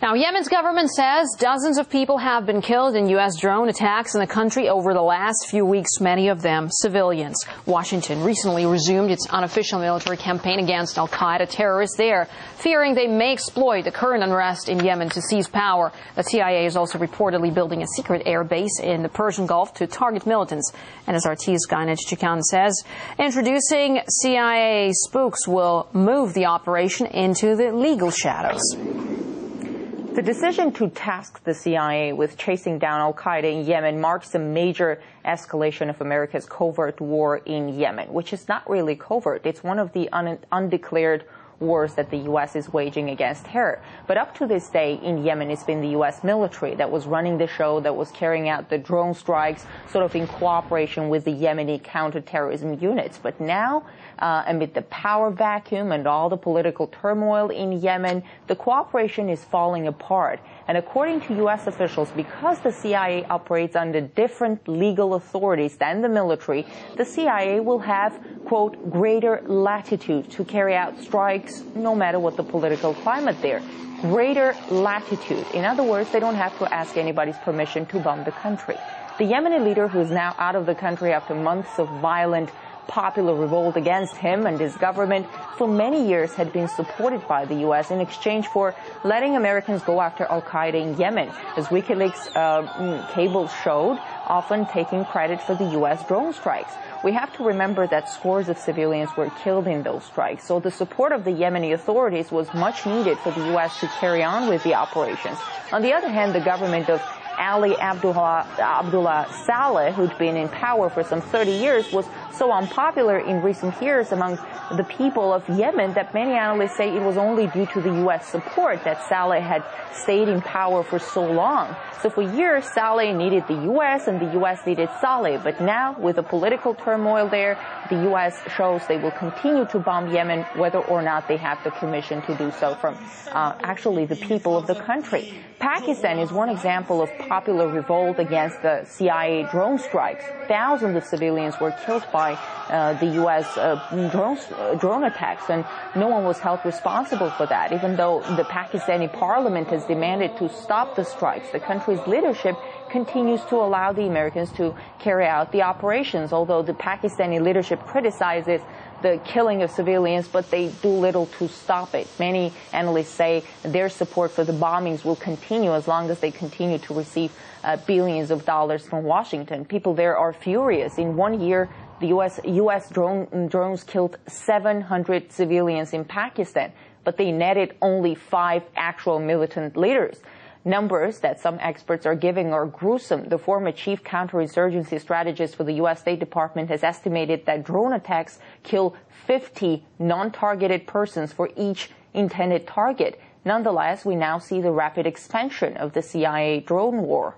Now, Yemen's government says dozens of people have been killed in U.S. drone attacks in the country over the last few weeks, many of them civilians. Washington recently resumed its unofficial military campaign against al-Qaeda terrorists there, fearing they may exploit the current unrest in Yemen to seize power. The CIA is also reportedly building a secret air base in the Persian Gulf to target militants. And as RT's Gainaj Chikan says, introducing CIA spooks will move the operation into the legal shadows. The decision to task the CIA with chasing down al-Qaeda in Yemen marks a major escalation of America's covert war in Yemen, which is not really covert. It's one of the undeclared wars that the U.S. is waging against terror. But up to this day in Yemen, it's been the U.S. military that was running the show, that was carrying out the drone strikes, sort of in cooperation with the Yemeni counterterrorism units. But now, amid the power vacuum and all the political turmoil in Yemen, the cooperation is falling apart. And according to U.S. officials, because the CIA operates under different legal authorities than the military, the CIA will have, quote, greater latitude to carry out strikes no matter what the political climate there. Greater latitude. In other words, they don't have to ask anybody's permission to bomb the country. The Yemeni leader, who is now out of the country after months of violent popular revolt against him and his government, for many years had been supported by the U.S. in exchange for letting Americans go after al-Qaeda in Yemen, as WikiLeaks cables showed, often taking credit for the U.S. drone strikes. We have to remember that scores of civilians were killed in those strikes, so the support of the Yemeni authorities was much needed for the U.S. to carry on with the operations. On the other hand, the government of Ali Abdullah Saleh, who'd been in power for some 30 years, was so unpopular in recent years among the people of Yemen that many analysts say it was only due to the U.S. support that Saleh had stayed in power for so long. So for years, Saleh needed the U.S. and the U.S. needed Saleh. But now, with the political turmoil there, the U.S. shows they will continue to bomb Yemen whether or not they have the permission to do so from actually the people of the country. Pakistan is one example of popular revolt against the CIA drone strikes. Thousands of civilians were killed by the U.S. drone attacks, and no one was held responsible for that. Even though the Pakistani parliament has demanded to stop the strikes, the country's leadership continues to allow the Americans to carry out the operations, although the Pakistani leadership criticizes the killing of civilians, but they do little to stop it. Many analysts say their support for the bombings will continue as long as they continue to receive billions of dollars from Washington. People there are furious. In 1 year, the U.S. drones killed 700 civilians in Pakistan, but they netted only 5 actual militant leaders. Numbers that some experts are giving are gruesome. The former chief counterinsurgency strategist for the U.S. State Department has estimated that drone attacks kill 50 non-targeted persons for each intended target. Nonetheless, we now see the rapid expansion of the CIA drone war.